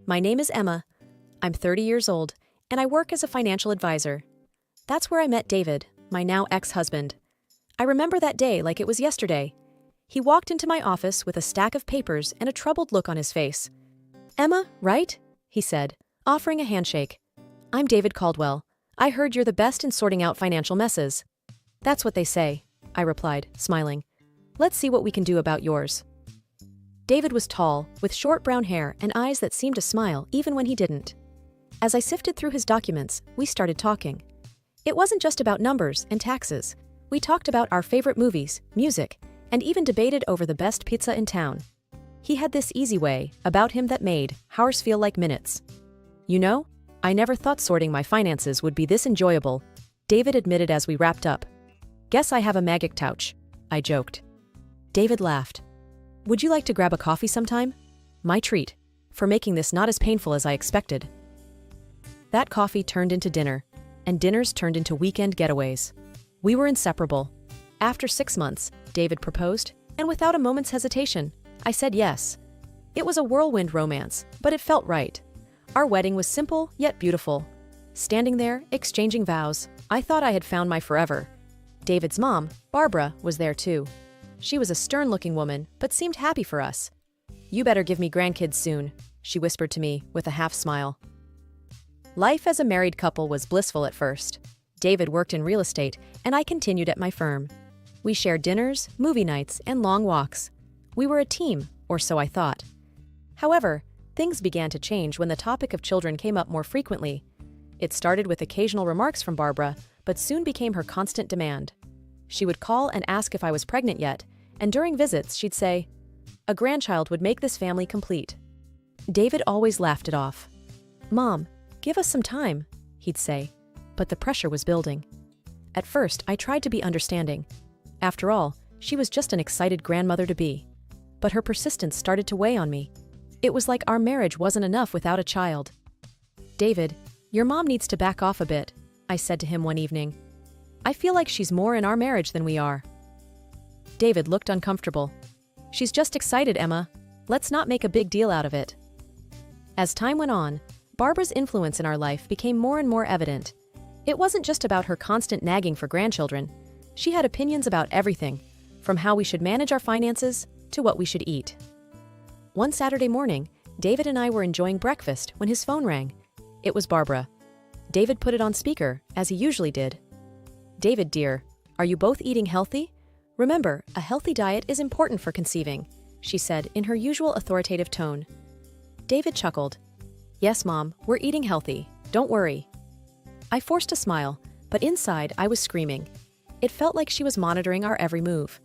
My name is Emma. I'm 30 years old, and I work as a financial advisor. That's where I met David, my now ex-husband. I remember that day like it was yesterday. He walked into my office with a stack of papers and a troubled look on his face. "Emma, right?" he said, offering a handshake. "I'm David Caldwell. I heard you're the best in sorting out financial messes." "That's what they say," I replied, smiling. "Let's see what we can do about yours." David was tall, with short brown hair and eyes that seemed to smile even when he didn't. As I sifted through his documents, we started talking. It wasn't just about numbers and taxes. We talked about our favorite movies, music, and even debated over the best pizza in town. He had this easy way about him that made hours feel like minutes. "You know, I never thought sorting my finances would be this enjoyable," David admitted as we wrapped up. "Guess I have a magic touch," I joked. David laughed. "Would you like to grab a coffee sometime?" My treat, for making this not as painful as I expected. That coffee turned into dinner, and dinners turned into weekend getaways. We were inseparable. After 6 months, David proposed, and without a moment's hesitation, I said yes. It was a whirlwind romance, but it felt right. Our wedding was simple yet beautiful. Standing there, exchanging vows, I thought I had found my forever. David's mom, Barbara, was there too. She was a stern-looking woman, but seemed happy for us. "You better give me grandkids soon," she whispered to me with a half-smile. Life as a married couple was blissful at first. David worked in real estate, and I continued at my firm. We shared dinners, movie nights, and long walks. We were a team, or so I thought. However, things began to change when the topic of children came up more frequently. It started with occasional remarks from Barbara, but soon became her constant demand. She would call and ask if I was pregnant yet, and during visits she'd say, "A grandchild would make this family complete." David always laughed it off. "Mom, give us some time," he'd say, but the pressure was building. At first, I tried to be understanding. After all, she was just an excited grandmother-to-be. But her persistence started to weigh on me. It was like our marriage wasn't enough without a child. "David, your mom needs to back off a bit," I said to him one evening. "I feel like she's more in our marriage than we are." David looked uncomfortable. "She's just excited, Emma. Let's not make a big deal out of it." As time went on, Barbara's influence in our life became more and more evident. It wasn't just about her constant nagging for grandchildren. She had opinions about everything, from how we should manage our finances to what we should eat. One Saturday morning, David and I were enjoying breakfast when his phone rang. It was Barbara. David put it on speaker, as he usually did. "David, dear, are you both eating healthy? Remember, a healthy diet is important for conceiving," she said in her usual authoritative tone. David chuckled. "Yes, Mom, we're eating healthy. Don't worry." I forced a smile, but inside I was screaming. It felt like she was monitoring our every move.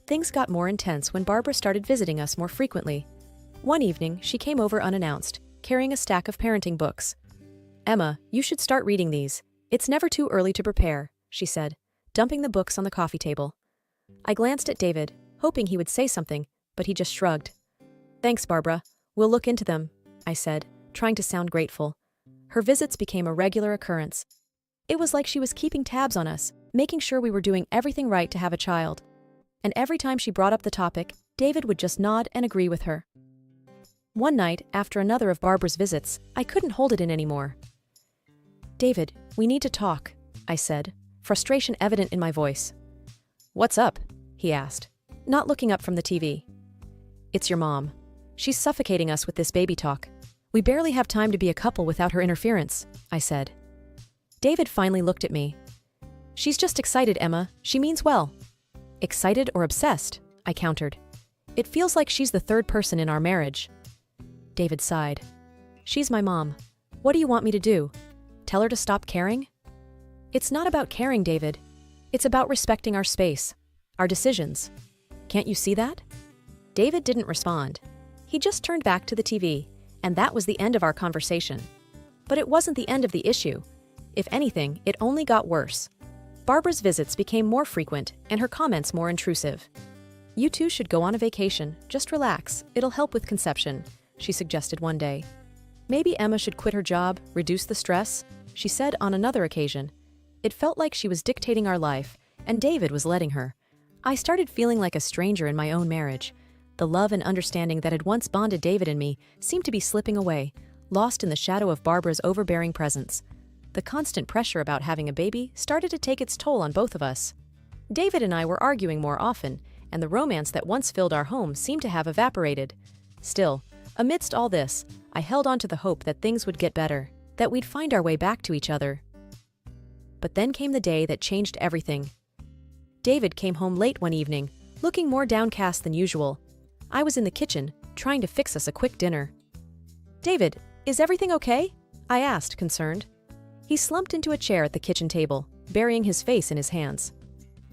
Things got more intense when Barbara started visiting us more frequently. One evening, she came over unannounced, carrying a stack of parenting books. "Emma, you should start reading these. It's never too early to prepare," she said, dumping the books on the coffee table. I glanced at David, hoping he would say something, but he just shrugged. "Thanks, Barbara. We'll look into them," I said, trying to sound grateful. Her visits became a regular occurrence. It was like she was keeping tabs on us, making sure we were doing everything right to have a child. And every time she brought up the topic, David would just nod and agree with her. One night, after another of Barbara's visits, I couldn't hold it in anymore. "David, we need to talk," I said, frustration evident in my voice. "What's up?" he asked, not looking up from the TV. "It's your mom. She's suffocating us with this baby talk. We barely have time to be a couple without her interference," I said. David finally looked at me. "She's just excited, Emma. She means well." "Excited or obsessed?" I countered. "It feels like she's the third person in our marriage." David sighed. "She's my mom. What do you want me to do? Tell her to stop caring?" "It's not about caring, David. It's about respecting our space, our decisions. Can't you see that?" David didn't respond. He just turned back to the TV, and that was the end of our conversation. But it wasn't the end of the issue. If anything, it only got worse. Barbara's visits became more frequent and her comments more intrusive. "You two should go on a vacation. Just relax. It'll help with conception," she suggested one day. "Maybe Emma should quit her job, reduce the stress," she said on another occasion. It felt like she was dictating our life, and David was letting her. I started feeling like a stranger in my own marriage. The love and understanding that had once bonded David and me seemed to be slipping away, lost in the shadow of Barbara's overbearing presence. The constant pressure about having a baby started to take its toll on both of us. David and I were arguing more often, and the romance that once filled our home seemed to have evaporated. Still, amidst all this, I held on to the hope that things would get better, that we'd find our way back to each other. But then came the day that changed everything. David came home late one evening, looking more downcast than usual. I was in the kitchen, trying to fix us a quick dinner. "David, is everything okay?" I asked, concerned. He slumped into a chair at the kitchen table, burying his face in his hands.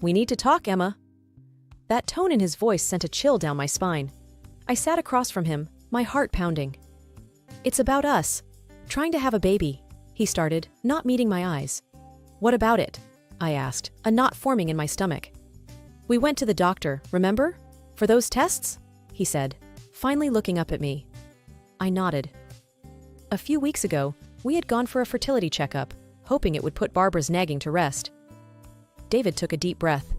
"We need to talk, Emma." That tone in his voice sent a chill down my spine. I sat across from him, my heart pounding. "It's about us. Trying to have a baby," he started, not meeting my eyes. "What about it?" I asked, a knot forming in my stomach. "We went to the doctor, remember? For those tests?" he said, finally looking up at me. I nodded. A few weeks ago, we had gone for a fertility checkup, hoping it would put Barbara's nagging to rest. David took a deep breath.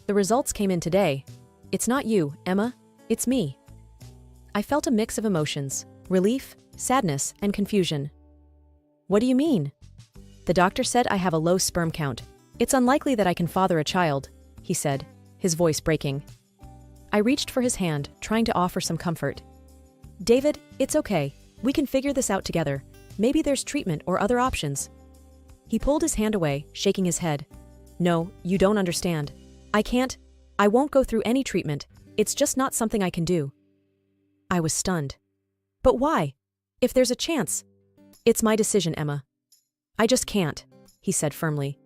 "The results came in today. It's not you, Emma. It's me." I felt a mix of emotions: relief, sadness, and confusion. "What do you mean?" "The doctor said I have a low sperm count. It's unlikely that I can father a child," he said, his voice breaking. I reached for his hand, trying to offer some comfort. "David, it's okay. We can figure this out together. Maybe there's treatment or other options." He pulled his hand away, shaking his head. "No, you don't understand. I won't go through any treatment. It's just not something I can do." I was stunned. "But why? If there's a chance." "It's my decision, Emma. I just can't," he said firmly.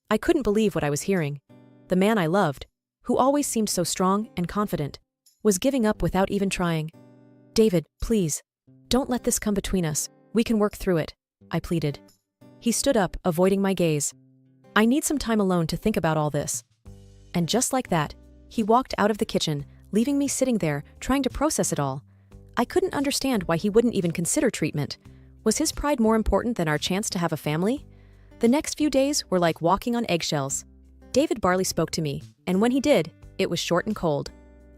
I couldn't believe what I was hearing. The man I loved, who always seemed so strong and confident, was giving up without even trying. "David, please, don't let this come between us. We can work through it," I pleaded. He stood up, avoiding my gaze. "I need some time alone to think about all this." And just like that, he walked out of the kitchen, leaving me sitting there, trying to process it all. I couldn't understand why he wouldn't even consider treatment. Was his pride more important than our chance to have a family? The next few days were like walking on eggshells. David barely spoke to me, and when he did, it was short and cold.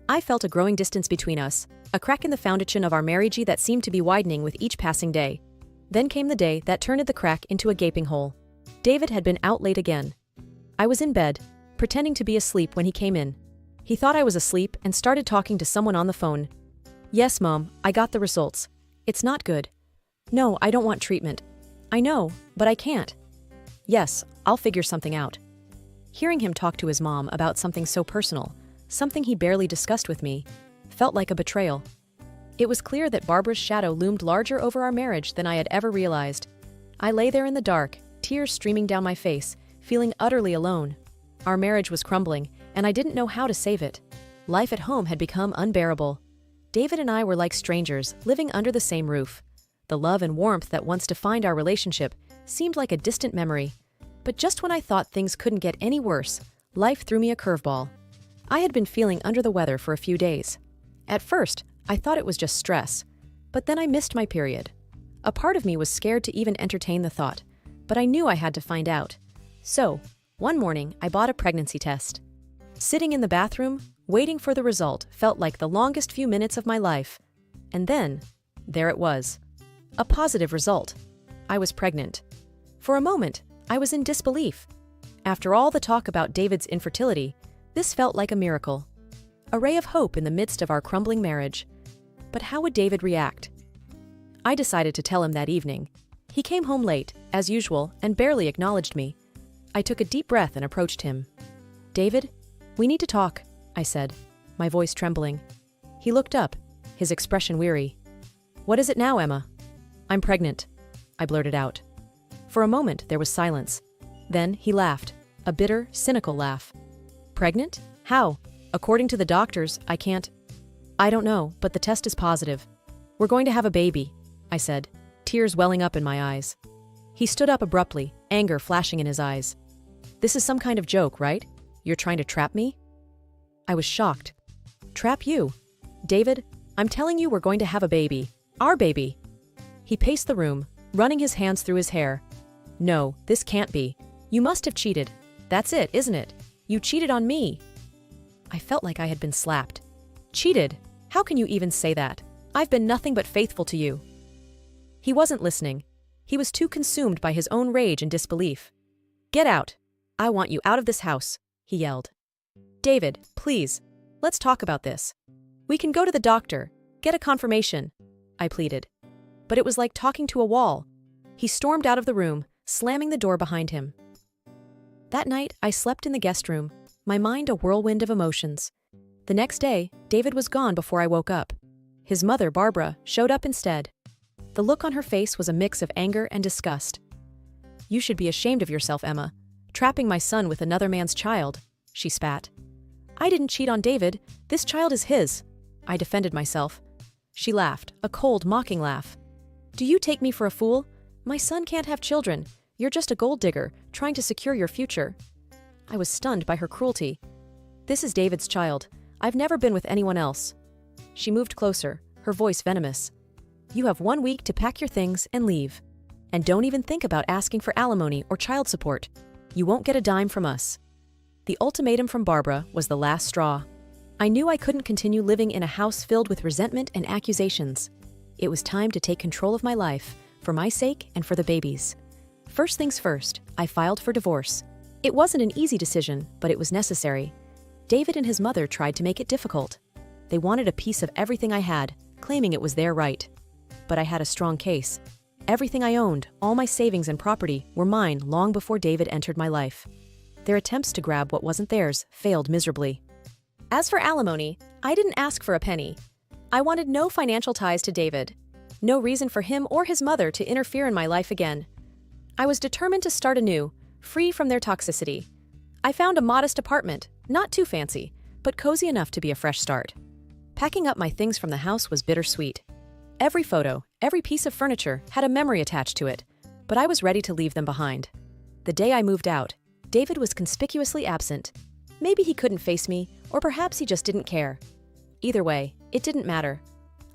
I felt a growing distance between us, a crack in the foundation of our marriage that seemed to be widening with each passing day. Then came the day that turned the crack into a gaping hole. David had been out late again. I was in bed, pretending to be asleep when he came in. He thought I was asleep and started talking to someone on the phone. "Yes, Mom, I got the results. It's not good." "No, I don't want treatment." "I know, but I can't." "Yes, I'll figure something out." Hearing him talk to his mom about something so personal, something he barely discussed with me, felt like a betrayal. It was clear that Barbara's shadow loomed larger over our marriage than I had ever realized. I lay there in the dark, tears streaming down my face, feeling utterly alone. Our marriage was crumbling, and I didn't know how to save it. Life at home had become unbearable. David and I were like strangers, living under the same roof. The love and warmth that once defined our relationship seemed like a distant memory. But just when I thought things couldn't get any worse, life threw me a curveball. I had been feeling under the weather for a few days. At first, I thought it was just stress, but then I missed my period. A part of me was scared to even entertain the thought, but I knew I had to find out. So, one morning, I bought a pregnancy test. Sitting in the bathroom, waiting for the result felt like the longest few minutes of my life. And then, there it was. A positive result. I was pregnant. For a moment, I was in disbelief. After all the talk about David's infertility, this felt like a miracle. A ray of hope in the midst of our crumbling marriage. But how would David react? I decided to tell him that evening. He came home late, as usual, and barely acknowledged me. I took a deep breath and approached him. "David, we need to talk," I said, my voice trembling. He looked up, his expression weary. "What is it now, Emma?" "I'm pregnant," I blurted out. For a moment, there was silence. Then he laughed, a bitter, cynical laugh. "Pregnant? How? According to the doctors, I can't." "I don't know, but the test is positive. We're going to have a baby," I said, tears welling up in my eyes. He stood up abruptly, anger flashing in his eyes. "This is some kind of joke, right? You're trying to trap me?" I was shocked. "Trap you? David, I'm telling you we're going to have a baby. Our baby." He paced the room, running his hands through his hair. "No, this can't be. You must have cheated. That's it, isn't it? You cheated on me." I felt like I had been slapped. "Cheated? How can you even say that? I've been nothing but faithful to you." He wasn't listening. He was too consumed by his own rage and disbelief. "Get out! I want you out of this house," he yelled. "David, please, let's talk about this. We can go to the doctor, get a confirmation," I pleaded. But it was like talking to a wall. He stormed out of the room, slamming the door behind him. That night, I slept in the guest room, my mind a whirlwind of emotions. The next day, David was gone before I woke up. His mother, Barbara, showed up instead. The look on her face was a mix of anger and disgust. "You should be ashamed of yourself, Emma, trapping my son with another man's child," she spat. "I didn't cheat on David. This child is his," I defended myself. She laughed, a cold, mocking laugh. "Do you take me for a fool? My son can't have children. You're just a gold digger, trying to secure your future." I was stunned by her cruelty. "This is David's child. I've never been with anyone else." She moved closer, her voice venomous. "You have 1 week to pack your things and leave. And don't even think about asking for alimony or child support. You won't get a dime from us." The ultimatum from Barbara was the last straw. I knew I couldn't continue living in a house filled with resentment and accusations. It was time to take control of my life, for my sake and for the baby's. First things first, I filed for divorce. It wasn't an easy decision, but it was necessary. David and his mother tried to make it difficult. They wanted a piece of everything I had, claiming it was their right. But I had a strong case. Everything I owned, all my savings and property, were mine long before David entered my life. Their attempts to grab what wasn't theirs failed miserably. As for alimony, I didn't ask for a penny. I wanted no financial ties to David. No reason for him or his mother to interfere in my life again. I was determined to start anew, free from their toxicity. I found a modest apartment, not too fancy, but cozy enough to be a fresh start. Packing up my things from the house was bittersweet. Every photo, every piece of furniture had a memory attached to it, but I was ready to leave them behind. The day I moved out, David was conspicuously absent. Maybe he couldn't face me, or perhaps he just didn't care. Either way, it didn't matter.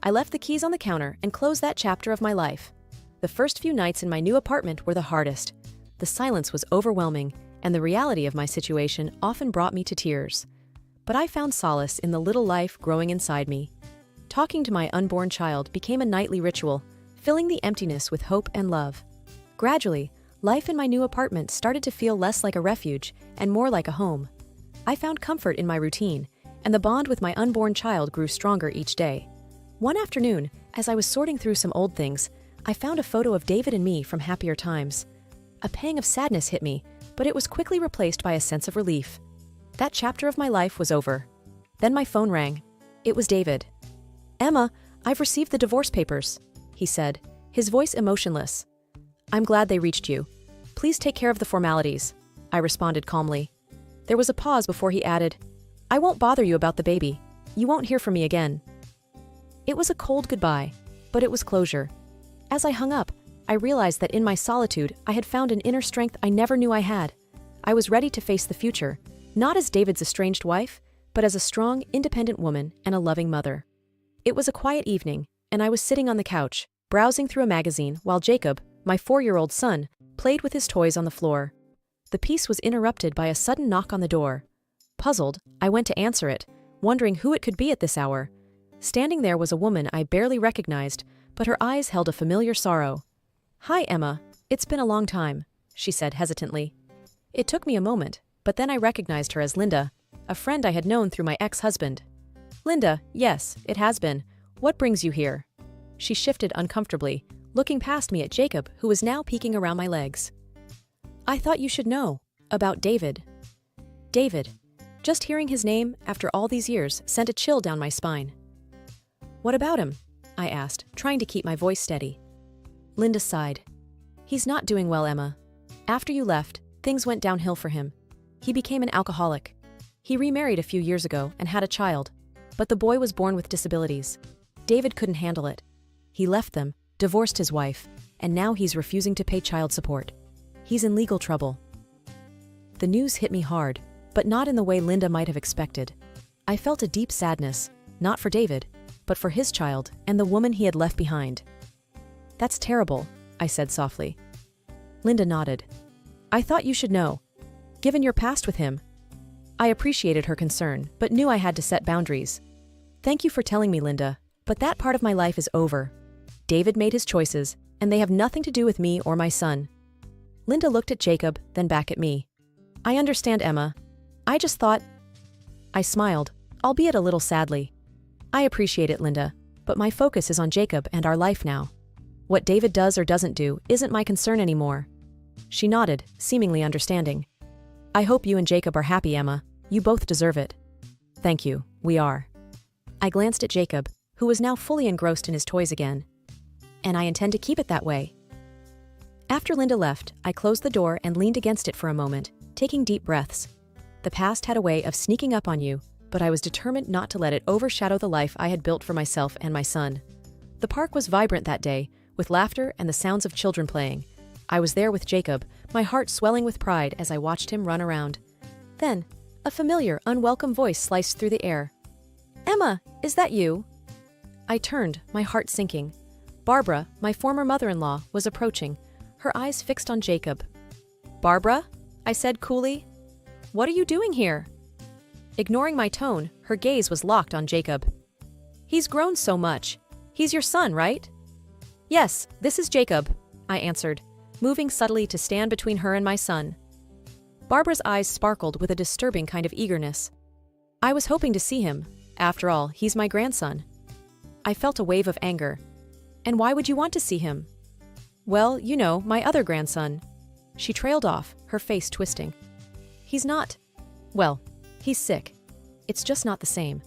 I left the keys on the counter and closed that chapter of my life. The first few nights in my new apartment were the hardest. The silence was overwhelming, and the reality of my situation often brought me to tears. But I found solace in the little life growing inside me. Talking to my unborn child became a nightly ritual, filling the emptiness with hope and love. Gradually, life in my new apartment started to feel less like a refuge and more like a home. I found comfort in my routine, and the bond with my unborn child grew stronger each day. One afternoon, as I was sorting through some old things, I found a photo of David and me from happier times. A pang of sadness hit me, but it was quickly replaced by a sense of relief. That chapter of my life was over. Then my phone rang. It was David. "Emma, I've received the divorce papers," he said, his voice emotionless. "I'm glad they reached you. Please take care of the formalities," I responded calmly. There was a pause before he added, "I won't bother you about the baby. You won't hear from me again." It was a cold goodbye, but it was closure. As I hung up, I realized that in my solitude, I had found an inner strength I never knew I had. I was ready to face the future, not as David's estranged wife, but as a strong, independent woman and a loving mother. It was a quiet evening, and I was sitting on the couch, browsing through a magazine while Jacob, my 4-year-old son, played with his toys on the floor. The peace was interrupted by a sudden knock on the door. Puzzled, I went to answer it, wondering who it could be at this hour. Standing there was a woman I barely recognized, but her eyes held a familiar sorrow. "Hi, Emma. It's been a long time," she said hesitantly. It took me a moment, but then I recognized her as Linda, a friend I had known through my ex-husband. "Linda, yes, it has been. What brings you here?" She shifted uncomfortably, looking past me at Jacob, who was now peeking around my legs. "I thought you should know. About David." David. Just hearing his name, after all these years, sent a chill down my spine. "What about him?" I asked, trying to keep my voice steady. Linda sighed. "He's not doing well, Emma. After you left, things went downhill for him. He became an alcoholic. He remarried a few years ago and had a child, but the boy was born with disabilities. David couldn't handle it. He left them, divorced his wife, and now he's refusing to pay child support. He's in legal trouble." The news hit me hard, but not in the way Linda might have expected. I felt a deep sadness, not for David, but for his child and the woman he had left behind. "That's terrible," I said softly. Linda nodded. "I thought you should know. Given your past with him." I appreciated her concern, but knew I had to set boundaries. "Thank you for telling me, Linda, but that part of my life is over." David made his choices, and they have nothing to do with me or my son. Linda looked at Jacob, then back at me. I understand, Emma. I just thought... I smiled, albeit a little sadly. I appreciate it, Linda, but my focus is on Jacob and our life now. What David does or doesn't do isn't my concern anymore. She nodded, seemingly understanding. I hope you and Jacob are happy, Emma. You both deserve it. Thank you, we are. I glanced at Jacob, who was now fully engrossed in his toys again. And I intend to keep it that way. After Linda left, I closed the door and leaned against it for a moment, taking deep breaths. The past had a way of sneaking up on you, but I was determined not to let it overshadow the life I had built for myself and my son. The park was vibrant that day, with laughter and the sounds of children playing. I was there with Jacob, my heart swelling with pride as I watched him run around. Then, a familiar, unwelcome voice sliced through the air. Emma, is that you? I turned, my heart sinking. Barbara, my former mother-in-law, was approaching, her eyes fixed on Jacob. Barbara? I said coolly. What are you doing here? Ignoring my tone, her gaze was locked on Jacob. He's grown so much. He's your son, right? Yes, this is Jacob, I answered, moving subtly to stand between her and my son. Barbara's eyes sparkled with a disturbing kind of eagerness. I was hoping to see him. After all, he's my grandson. I felt a wave of anger. And why would you want to see him? Well, you know, my other grandson. She trailed off, her face twisting. He's not. Well, he's sick. It's just not the same.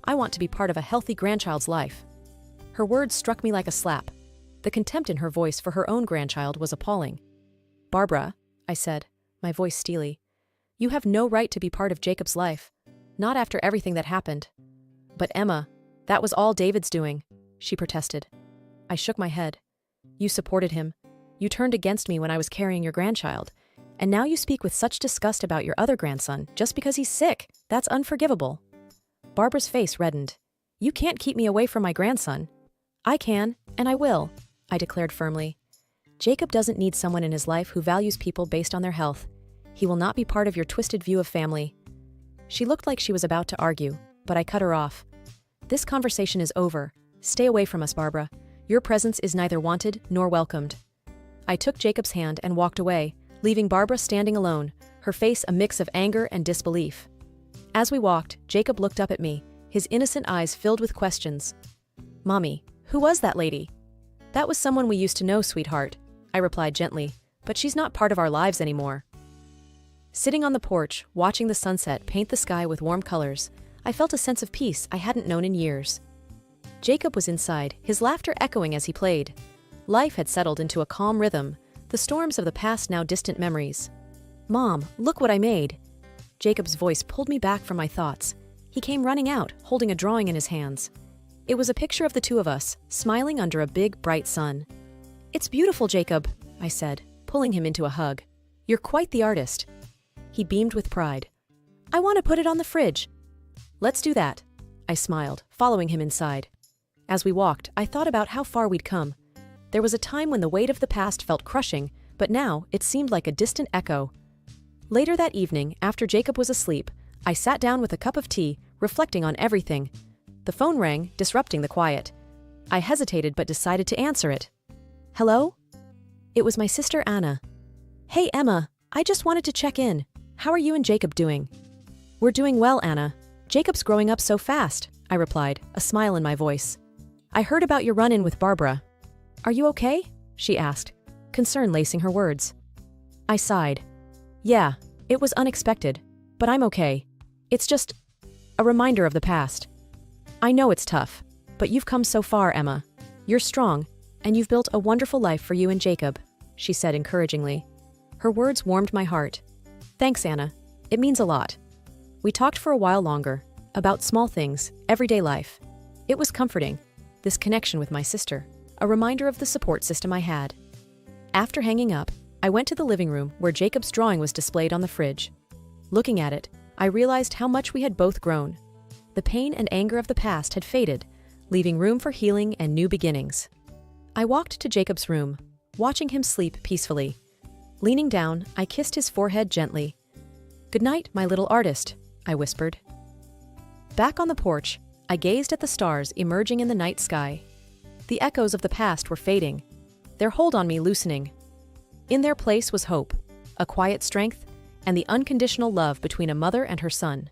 I want to be part of a healthy grandchild's life. Her words struck me like a slap. The contempt in her voice for her own grandchild was appalling. Barbara, I said, my voice steely, you have no right to be part of Jacob's life. Not after everything that happened. But Emma, that was all David's doing, she protested. I shook my head. You supported him. You turned against me when I was carrying your grandchild. And now you speak with such disgust about your other grandson just because he's sick. That's unforgivable. Barbara's face reddened. You can't keep me away from my grandson. I can, and I will, I declared firmly. Jacob doesn't need someone in his life who values people based on their health. He will not be part of your twisted view of family. She looked like she was about to argue, but I cut her off. This conversation is over. Stay away from us, Barbara. Your presence is neither wanted nor welcomed. I took Jacob's hand and walked away, leaving Barbara standing alone, her face a mix of anger and disbelief. As we walked, Jacob looked up at me, his innocent eyes filled with questions. Mommy, who was that lady? That was someone we used to know, sweetheart, I replied gently, but she's not part of our lives anymore. Sitting on the porch, watching the sunset paint the sky with warm colors, I felt a sense of peace I hadn't known in years. Jacob was inside, his laughter echoing as he played. Life had settled into a calm rhythm, the storms of the past now distant memories. Mom, look what I made. Jacob's voice pulled me back from my thoughts. He came running out, holding a drawing in his hands. It was a picture of the two of us, smiling under a big, bright sun. It's beautiful, Jacob, I said, pulling him into a hug. You're quite the artist. He beamed with pride. I want to put it on the fridge. Let's do that, I smiled, following him inside. As we walked, I thought about how far we'd come. There was a time when the weight of the past felt crushing, but now it seemed like a distant echo. Later that evening, after Jacob was asleep, I sat down with a cup of tea, reflecting on everything. The phone rang, disrupting the quiet. I hesitated but decided to answer it. Hello? It was my sister Anna. Hey Emma, I just wanted to check in. How are you and Jacob doing? We're doing well, Anna. Jacob's growing up so fast, I replied, a smile in my voice. I heard about your run-in with Barbara. Are you okay? She asked, concern lacing her words. I sighed. Yeah, it was unexpected, but I'm okay. It's just a reminder of the past. I know it's tough, but you've come so far, Emma. You're strong, and you've built a wonderful life for you and Jacob, she said encouragingly. Her words warmed my heart. Thanks, Anna. It means a lot. We talked for a while longer, about small things, everyday life. It was comforting, this connection with my sister, a reminder of the support system I had. After hanging up, I went to the living room where Jacob's drawing was displayed on the fridge. Looking at it, I realized how much we had both grown. The pain and anger of the past had faded, leaving room for healing and new beginnings. I walked to Jacob's room, watching him sleep peacefully. Leaning down, I kissed his forehead gently. Good night, my little artist, I whispered. Back on the porch, I gazed at the stars emerging in the night sky. The echoes of the past were fading, their hold on me loosening. In their place was hope, a quiet strength, and the unconditional love between a mother and her son.